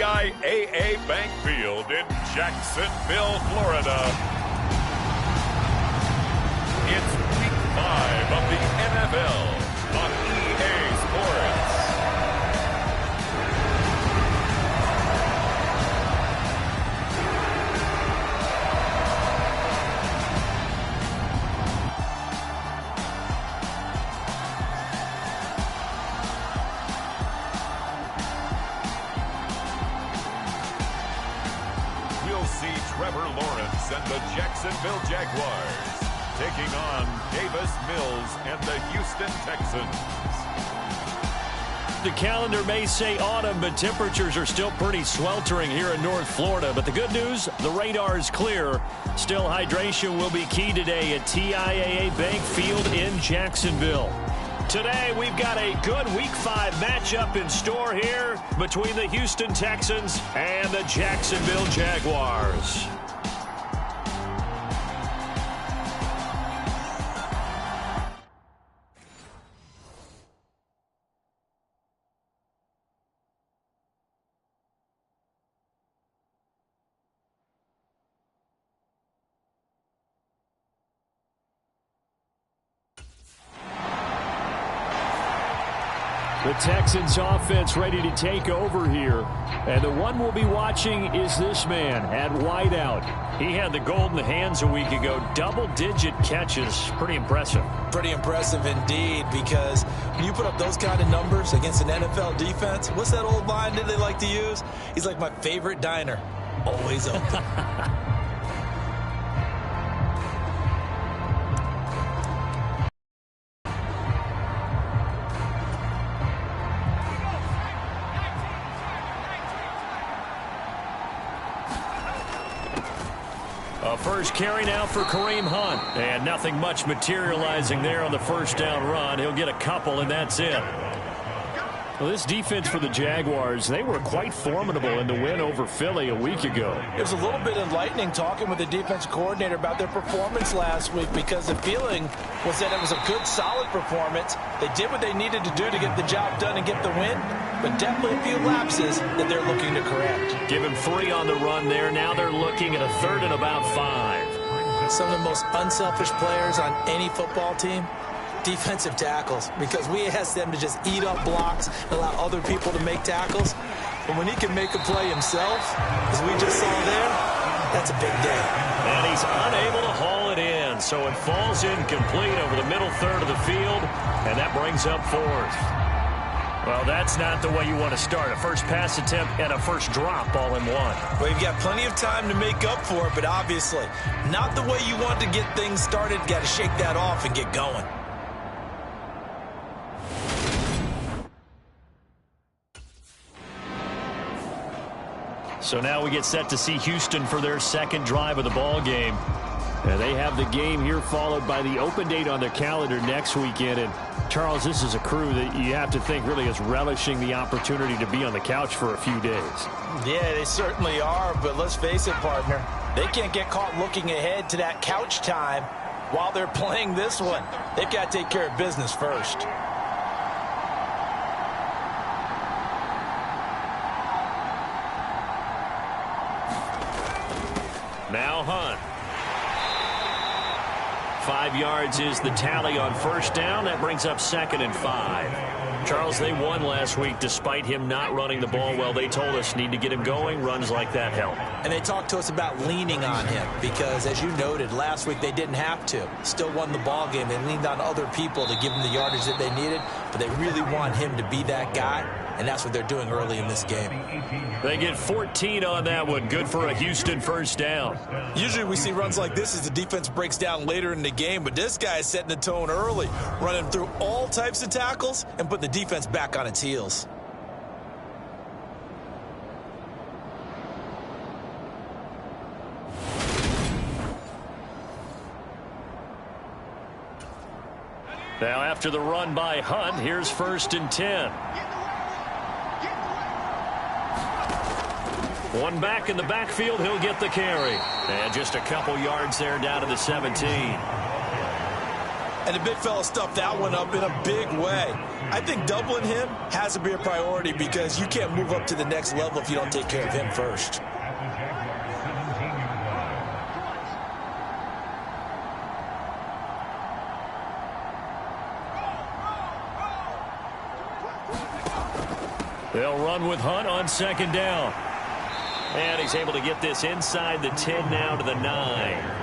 TIAA Bank Field in Jacksonville, Florida. It's Week 5 of the NFL on EA Sports. Trevor Lawrence and the Jacksonville Jaguars taking on Davis Mills and the Houston Texans. The calendar may say autumn, but temperatures are still pretty sweltering here in North Florida. But the good news, the radar is clear. Still, hydration will be key today at TIAA Bank Field in Jacksonville. Today, we've got a good Week 5 matchup in store here between the Houston Texans and the Jacksonville Jaguars. The Texans offense ready to take over here. And the one we'll be watching is this man at wideout. He had the golden hands a week ago. Double-digit catches. Pretty impressive. Pretty impressive indeed, because when you put up those kind of numbers against an NFL defense, what's that old line that they like to use? He's like my favorite diner. Always open. First carry now for Kareem Hunt. And nothing much materializing there on the first down run. He'll get a couple, and that's it. Well, this defense for the Jaguars, they were quite formidable in the win over Philly a week ago. It was a little bit enlightening talking with the defense coordinator about their performance last week, because the feeling was that it was a good, solid performance. They did what they needed to do to get the job done and get the win, but definitely a few lapses that they're looking to correct. Give him 3 on the run there. Now they're looking at a 3rd and about 5. Some of the most unselfish players on any football team, defensive tackles, because we ask them to just eat up blocks and allow other people to make tackles. But when he can make a play himself, as we just saw there, that's a big day. And he's unable to haul it in, so it falls incomplete over the middle third of the field, and that brings up 4th. Well, that's not the way you want to start. A first pass attempt and a first drop all in one. Well, you've got plenty of time to make up for it, but obviously not the way you want to get things started. Got to shake that off and get going. So now we get set to see Houston for their second drive of the ball game. And they have the game here followed by the open date on their calendar next weekend. And Charles, this is a crew that you have to think really is relishing the opportunity to be on the couch for a few days. Yeah, they certainly are. But let's face it, partner, they can't get caught looking ahead to that couch time while they're playing this one. They've got to take care of business first. Now Hunt. 5 yards is the tally on first down. That brings up 2nd and 5. Charles, they won last week despite him not running the ball well. They told us need to get him going. Runs like that help. And they talked to us about leaning on him because, as you noted, last week they didn't have to. Still won the ball game. They leaned on other people to give them the yardage that they needed, but they really want him to be that guy, and that's what they're doing early in this game. They get 14 on that one. Good for a Houston first down. Usually we see runs like this as the defense breaks down later in the game, but this guy is setting the tone early, running through all types of tackles and putting the defense back on its heels. Now after the run by Hunt, here's 1st and 10. One back in the backfield, he'll get the carry. And just a couple yards there down to the 17. And the big fella stuffed that one up in a big way. I think doubling him has to be a priority because you can't move up to the next level if you don't take care of him first. They'll run with Hunt on second down. And he's able to get this inside the 10 now to the 9.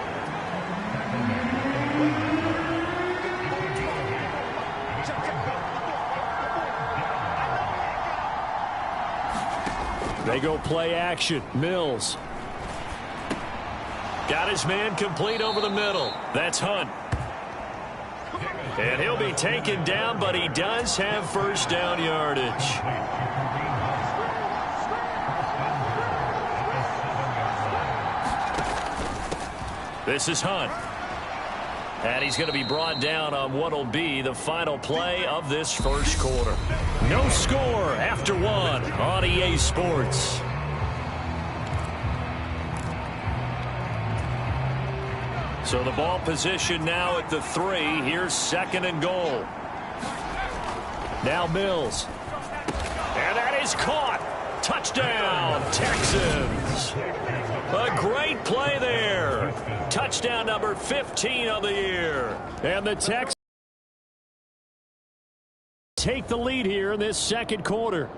They go play action. Mills. Got his man complete over the middle. That's Hunt. And he'll be taken down, but he does have first down yardage. This is Hunt. And he's going to be brought down on what will be the final play of this first quarter. No score after one on EA Sports. So the ball position now at the 3. Here's second and goal. Now Mills. And that is caught. Touchdown, Texans. A great play there. Touchdown number 15 of the year. And the Texans take the lead here in this second quarter.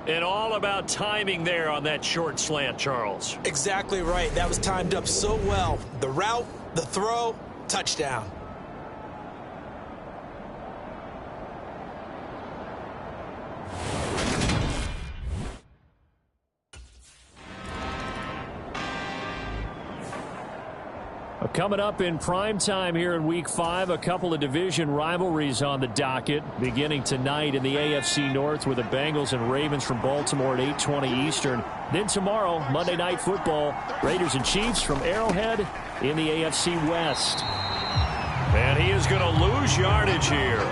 And all about timing there on that short slant, Charles. Exactly right. That was timed up so well. The route, the throw, touchdown. Coming up in prime time here in Week 5, a couple of division rivalries on the docket, beginning tonight in the AFC North with the Bengals and Ravens from Baltimore at 8:20 Eastern. Then tomorrow, Monday Night Football, Raiders and Chiefs from Arrowhead in the AFC West. And he is going to lose yardage here.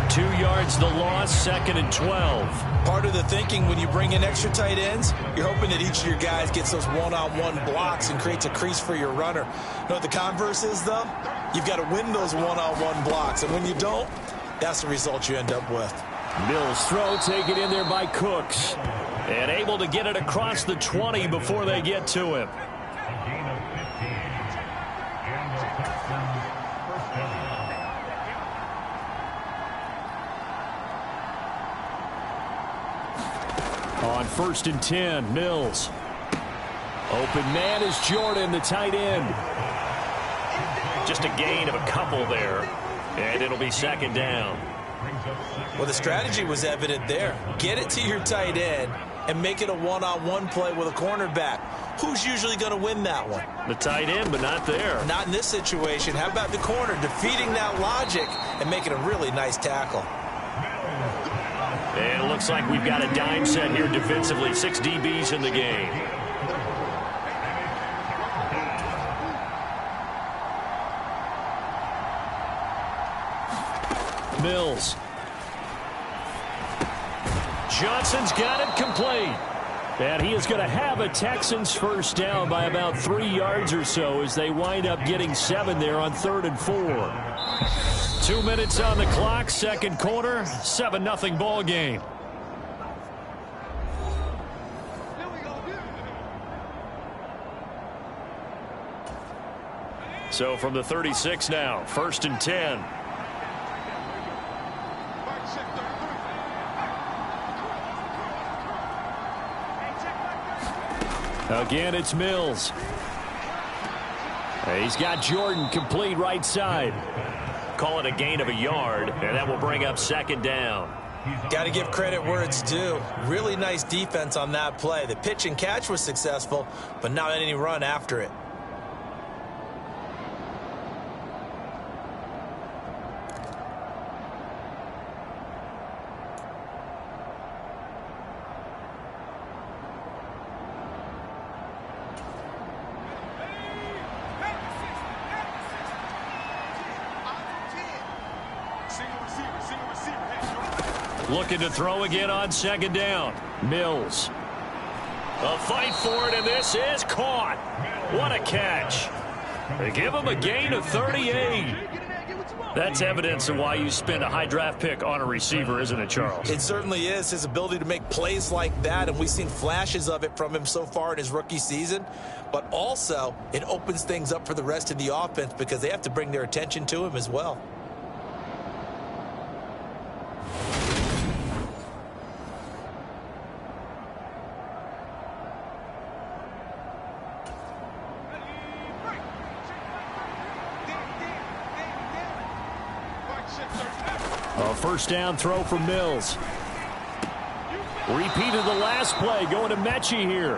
2 yards the loss, second and 12. Part of the thinking when you bring in extra tight ends, you're hoping that each of your guys gets those one-on-one blocks and creates a crease for your runner. You know what the converse is, though? You've got to win those one-on-one blocks, and when you don't, that's the result you end up with. Mills throw taken in there by Cooks. And able to get it across the 20 before they get to him. On 1st and 10, Mills. Open man is Jordan, the tight end. Just a gain of a couple there. And it'll be second down. Well, the strategy was evident there. Get it to your tight end and make it a one-on-one play with a cornerback. Who's usually going to win that one? The tight end, but not there. Not in this situation. How about the corner defeating that logic and making a really nice tackle? And it looks like we've got a dime set here defensively. 6 DBs in the game. Mills. Johnson's got it complete. And he is going to have a Texans first down by about 3 yards or so as they wind up getting 7 there on 3rd and 4. 2 minutes on the clock, second quarter, 7-0 ball game. So from the 36 now, 1st and 10. Again, it's Mills. He's got Jordan complete right side. Call it a gain of a yard, and that will bring up second down. Got to give credit where it's due. Really nice defense on that play. The pitch and catch was successful, but not any run after it. Looking to throw again on second down. Mills. A fight for it, and this is caught. What a catch. They give him a gain of 38. That's evidence of why you spend a high draft pick on a receiver, isn't it, Charles? It certainly is. His ability to make plays like that, and we've seen flashes of it from him so far in his rookie season. But also, it opens things up for the rest of the offense because they have to bring their attention to him as well. A first down throw for Mills. Repeated the last play, going to Mechie here.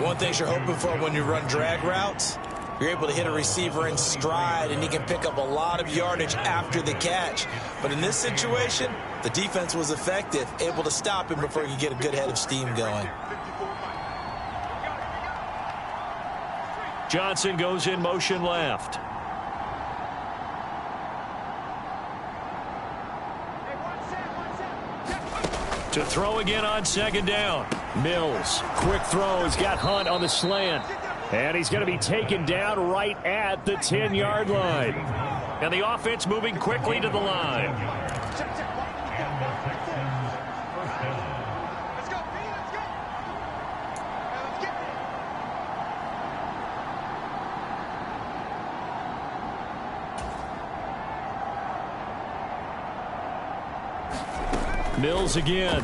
One thing you're hoping for when you run drag routes, you're able to hit a receiver in stride, and he can pick up a lot of yardage after the catch. But in this situation, the defense was effective, able to stop him before he could get a good head of steam going. Johnson goes in motion left. To throw again on second down. Mills, quick throw. He's got Hunt on the slant. And he's going to be taken down right at the 10-yard line. And the offense moving quickly to the line. Mills again.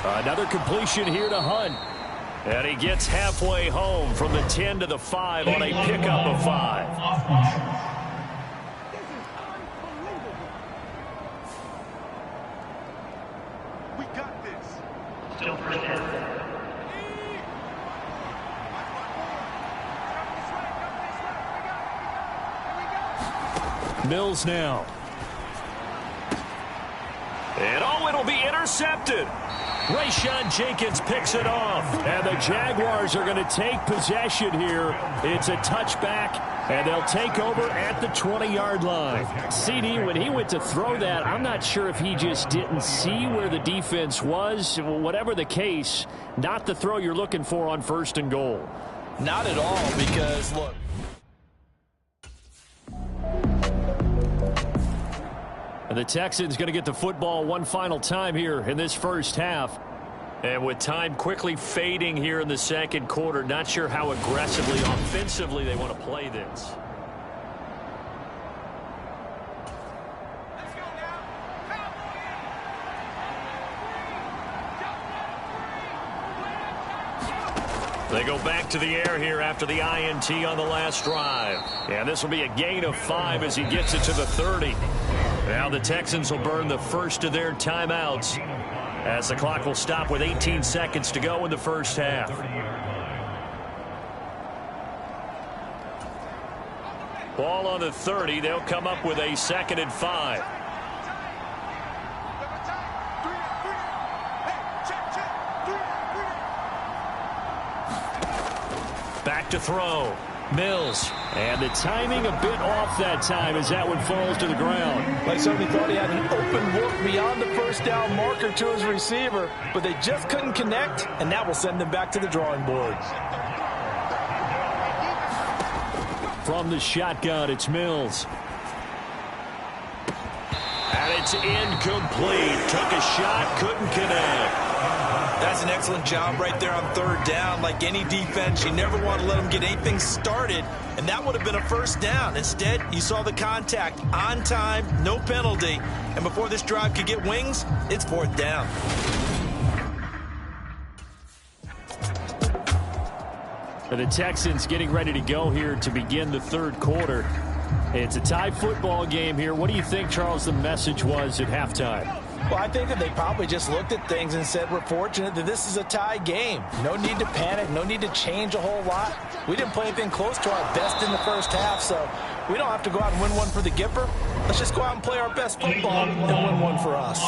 Another completion here to Hunt. And he gets halfway home from the 10 to the 5 on a pickup of 5. We got this. Still first down. Mills now. And it'll be intercepted. Rayshon Jenkins picks it off. And the Jaguars are going to take possession here. It's a touchback, and they'll take over at the 20-yard line. CD, when he went to throw that, I'm not sure if he just didn't see where the defense was. Whatever the case, not the throw you're looking for on first and goal. Not at all, because, look. And the Texans going to get the football one final time here in this first half. And with time quickly fading here in the second quarter, not sure how aggressively, offensively they want to play this. They go back to the air here after the INT on the last drive. And this will be a gain of 5 as he gets it to the 30. Now the Texans will burn the first of their timeouts as the clock will stop with 18 seconds to go in the first half. Ball on the 30. They'll come up with a 2nd and 5. Back to throw. Mills. And the timing a bit off that time as that one falls to the ground. I certainly thought he had an open look beyond the first down marker to his receiver, but they just couldn't connect, and that will send them back to the drawing board. From the shotgun, it's Mills. And it's incomplete. Took a shot, couldn't connect. That's an excellent job right there on third down. Like any defense, you never want to let them get anything started, and that would have been a first down. Instead, you saw the contact on time, no penalty, and before this drive could get wings, it's 4th down. The Texans getting ready to go here to begin the third quarter. It's a tie football game here. What do you think, Charles, the message was at halftime? Well, I think that they probably just looked at things and said, we're fortunate that this is a tie game. No need to panic, no need to change a whole lot. We didn't play anything close to our best in the first half, so we don't have to go out and win one for the Gipper. Let's just go out and play our best football and win one for us.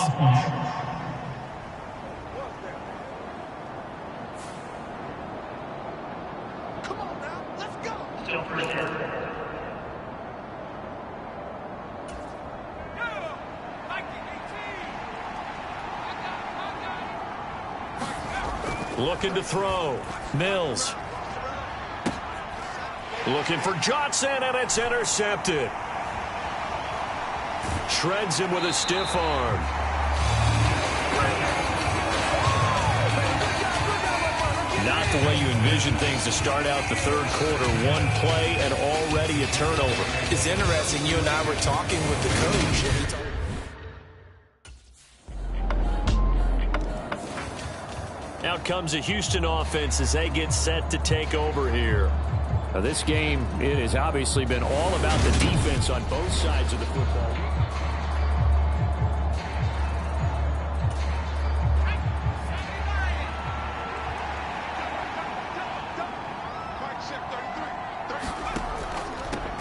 Come on now, let's go. Still first down. Looking to throw. Mills. Looking for Johnson, and it's intercepted. Shreds him with a stiff arm. Not the way you envision things to start out the third quarter. One play and already a turnover. It's interesting. You and I were talking with the coach. And Out comes a Houston offense as they get set to take over here. Now this game, it has obviously been all about the defense on both sides of the football.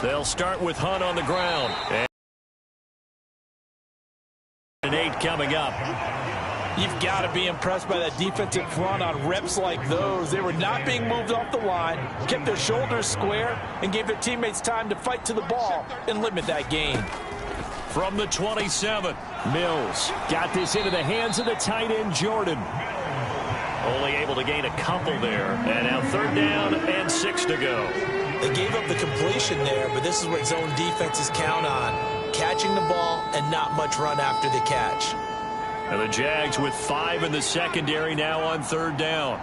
They'll start with Hunt on the ground. And 8 coming up. You've got to be impressed by that defensive front on reps like those. They were not being moved off the line, kept their shoulders square, and gave their teammates time to fight to the ball and limit that gain. From the 27, Mills got this into the hands of the tight end, Jordan. only able to gain a couple there. And now 3rd down and 6 to go. They gave up the completion there, but this is what zone defenses count on. Catching the ball and not much run after the catch. And the Jags with 5 in the secondary now on 3rd down.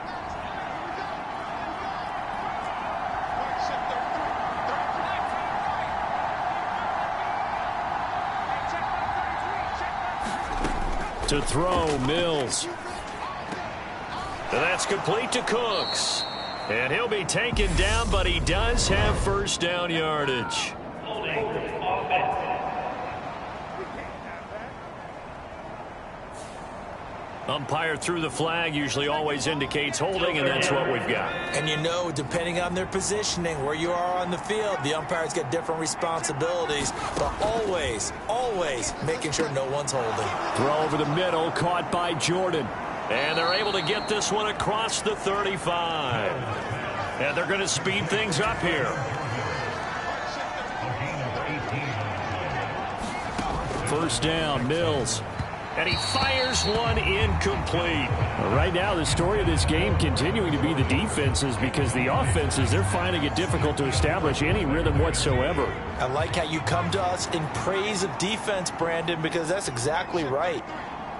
To throw, Mills. And that's complete to Cooks. And he'll be taken down, but he does have 1st down yardage. Umpire threw the flag, usually always indicates holding, and that's what we've got. And you know, depending on their positioning, where you are on the field, the umpires get different responsibilities, but always, always making sure no one's holding. Throw over the middle, caught by Jordan. And they're able to get this one across the 35. And they're going to speed things up here. 1st down, Mills. And he fires one incomplete. Right now, the story of this game continuing to be the defenses, because the offenses, they're finding it difficult to establish any rhythm whatsoever. I like how you come to us in praise of defense, Brandon, because that's exactly right.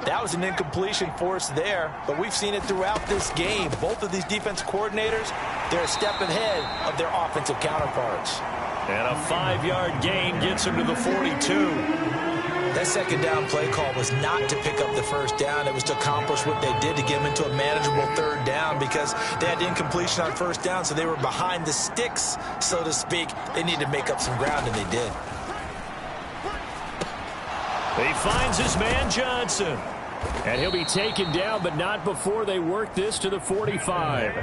That was an incompletion forced there, but we've seen it throughout this game. Both of these defense coordinators, they're a step ahead of their offensive counterparts. And a 5-yard gain gets him to the 42. That 2nd down play call was not to pick up the 1st down. It was to accomplish what they did to get them into a manageable 3rd down, because they had incompletion on 1st down, so they were behind the sticks, so to speak. They needed to make up some ground, and they did. He finds his man Johnson. And he'll be taken down, but not before they work this to the 45.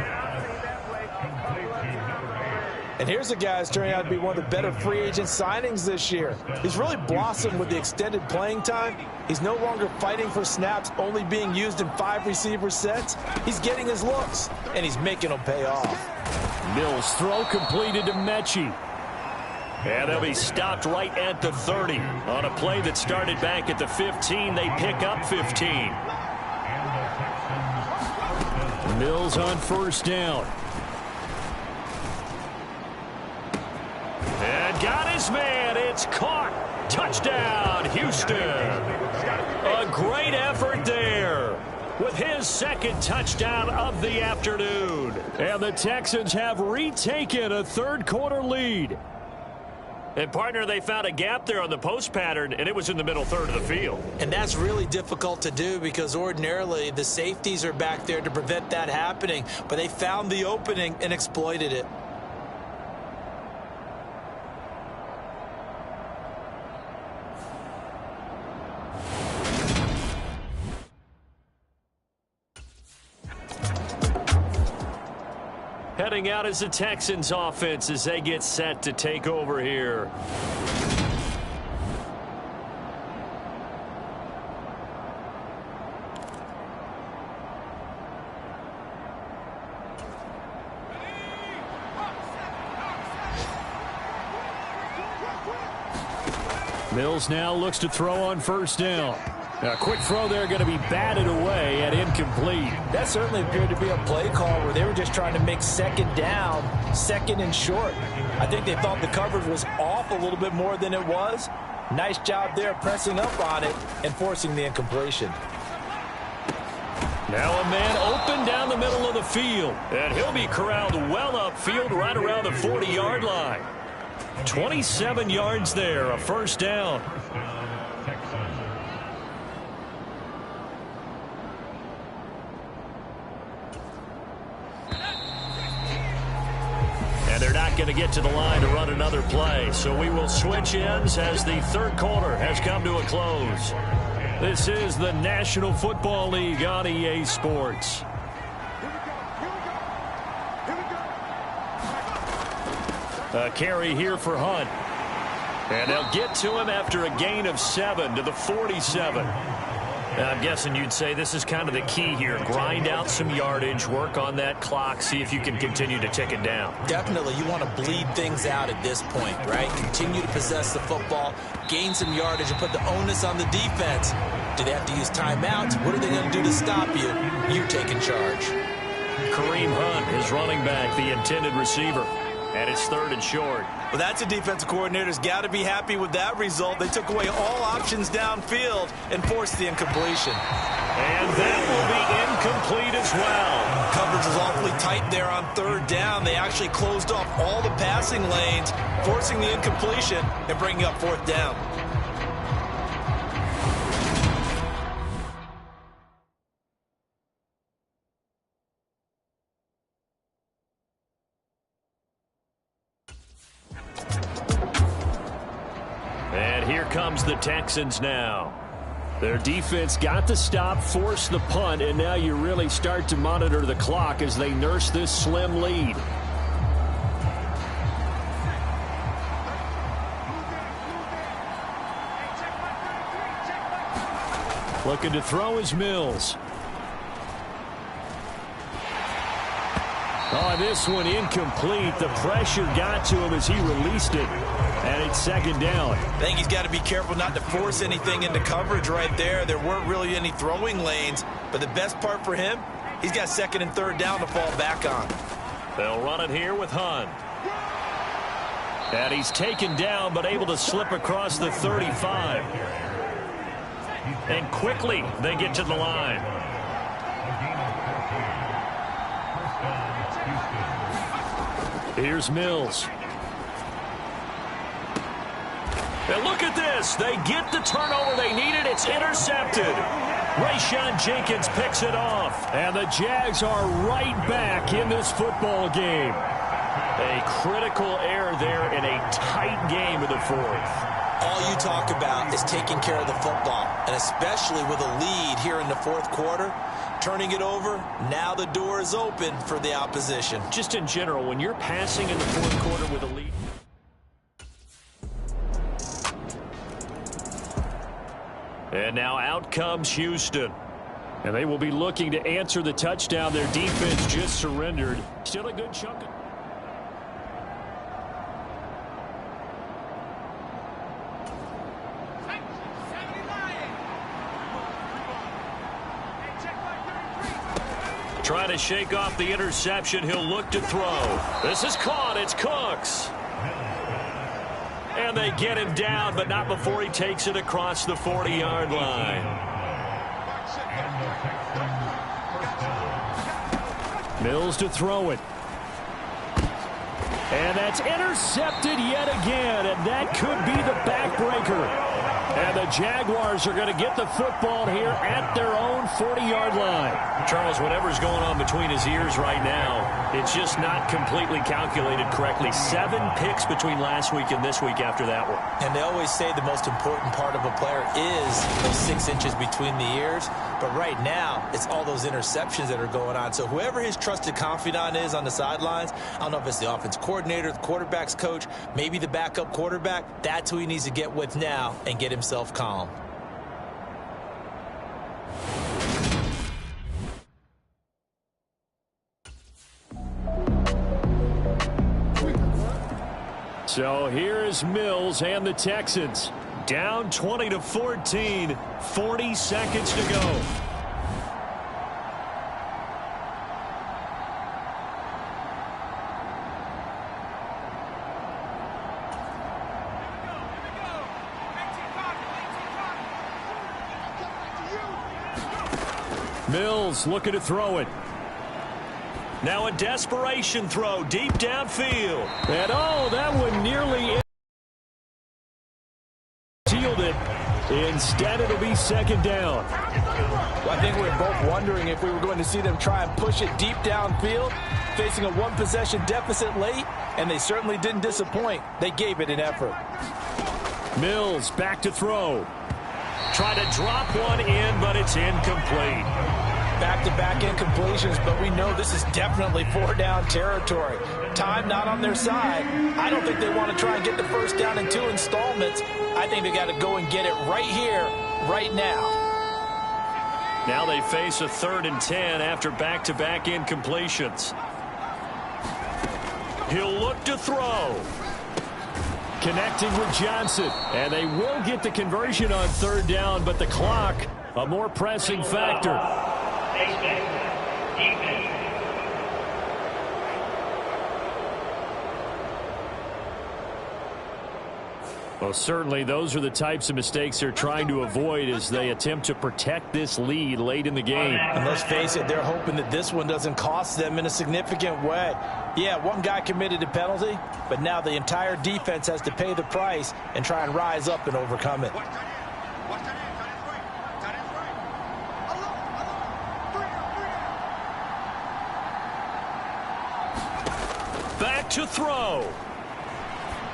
And here's a guy who's turning out to be one of the better free agent signings this year. He's really blossomed with the extended playing time. He's no longer fighting for snaps, only being used in 5 receiver sets. He's getting his looks, and he's making them pay off. Mills throw completed to Mechie. And they'll be stopped right at the 30. On a play that started back at the 15, they pick up 15. Mills on 1st down. And got his man. It's caught. Touchdown, Houston. A great effort there with his 2nd touchdown of the afternoon. And the Texans have retaken a 3rd quarter lead. And, partner, they found a gap there on the post pattern, and it was in the middle 3rd of the field. And that's really difficult to do, because ordinarily the safeties are back there to prevent that happening. But they found the opening and exploited it. Heading out is the Texans offense as they get set to take over here. Mills now looks to throw on 1st down. A quick throw there going to be batted away and incomplete. That certainly appeared to be a play call where they were just trying to make second down, second and short. I think they thought the coverage was off a little bit more than it was. Nice job there pressing up on it and forcing the incompletion. Now a man open down the middle of the field. And he'll be corralled well upfield right around the 40-yard line. 27 yards there, a first down. And they're not going to get to the line to run another play. So we will switch ends as the third quarter has come to a close. This is the National Football League on EA Sports. A carry here for Hunt. And they'll get to him after a gain of 7 to the 47. I'm guessing you'd say this is kind of the key here. Grind out some yardage, work on that clock, see if you can continue to tick it down. Definitely, you want to bleed things out at this point, right? Continue to possess the football, gain some yardage, and put the onus on the defense. Do they have to use timeouts? What are they going to do to stop you? You're taking charge. Kareem Hunt is running back, the intended receiver. And it's third and short. Well, that's a defensive coordinator's got to be happy with that result. They took away all options downfield and forced the incompletion. And that will be incomplete as well. Coverage was awfully tight there on third down. They actually closed off all the passing lanes, forcing the incompletion and bringing up fourth down. And here comes the Texans now. Their defense got the stop, forced the punt, and now you really start to monitor the clock as they nurse this slim lead. Looking to throw is Mills. Oh, this one incomplete. The pressure got to him as he released it. And it's second down. I think he's got to be careful not to force anything into coverage right there. There weren't really any throwing lanes. But the best part for him, he's got second and third down to fall back on. They'll run it here with Hunt. And he's taken down but able to slip across the 35. And quickly they get to the line. Here's Mills. And look at this. They get the turnover they needed. It's intercepted. Rayshon Jenkins picks it off. And the Jags are right back in this football game. A critical error there in a tight game in the fourth. All you talk about is taking care of the football, and especially with a lead here in the fourth quarter. Turning it over, now the door is open for the opposition. Just in general, when you're passing in the fourth quarter with a lead. And now out comes Houston. And they will be looking to answer the touchdown. Their defense just surrendered. Still a good chunk of... Trying to shake off the interception. He'll look to throw. This is caught. It's Cooks. And they get him down, but not before he takes it across the 40-yard line. Mills to throw it. And that's intercepted yet again, and that could be the backbreaker. And the Jaguars are going to get the football here at their own 40-yard line. Charles, whatever's going on between his ears right now, it's just not completely calculated correctly. 7 picks between last week and this week after that one. And they always say the most important part of a player is those 6 inches between the ears. But right now, it's all those interceptions that are going on. So whoever his trusted confidant is on the sidelines, I don't know if it's the offense coordinator, the quarterback's coach, maybe the backup quarterback, that's who he needs to get with now and get himself calm. So here's Mills and the Texans. Down 20-14, 40 seconds to go. Mills looking to throw it. Now a desperation throw deep downfield. And oh, that one nearly sealed it. Instead, it'll be second down. Well, I think we were both wondering if we were going to see them try and push it deep downfield, facing a one-possession deficit late, and they certainly didn't disappoint. They gave it an effort. Mills back to throw. Try to drop one in, but it's incomplete. Back-to-back incompletions, but we know this is definitely four-down territory. Time not on their side. I don't think they want to try and get the first down in 2 installments. I think they got to go and get it right here, right now. Now they face a 3rd and 10 after back-to-back incompletions. He'll look to throw. Connecting with Johnson. And they will get the conversion on 3rd down, but the clock, a more pressing factor. Well, certainly those are the types of mistakes they're trying to avoid as they attempt to protect this lead late in the game. And let's face it, they're hoping that this one doesn't cost them in a significant way. Yeah, one guy committed a penalty, but now the entire defense has to pay the price and try and rise up and overcome it. Back to throw.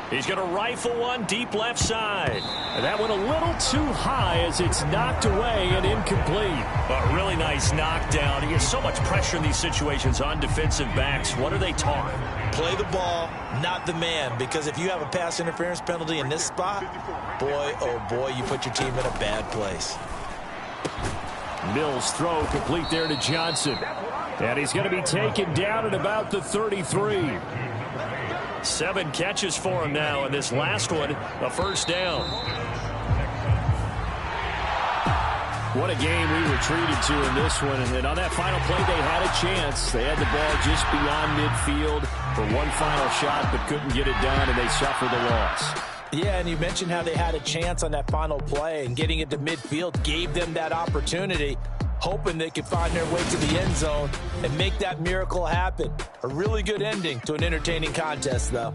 He's going to rifle one deep left side. And that went a little too high as it's knocked away and incomplete. A really nice knockdown. He has so much pressure in these situations on defensive backs. What are they taught? Play the ball, not the man, because if you have a pass interference penalty in this spot, boy, oh boy, you put your team in a bad place. Mills throw complete there to Johnson. And he's going to be taken down at about the 33. 7 catches for him now, and this last one, a first down. What a game we were treated to in this one. And on that final play, they had a chance. They had the ball just beyond midfield for one final shot, but couldn't get it done, and they suffered the loss. Yeah, and you mentioned how they had a chance on that final play, and getting it to midfield gave them that opportunity, hoping they could find their way to the end zone and make that miracle happen. A really good ending to an entertaining contest, though.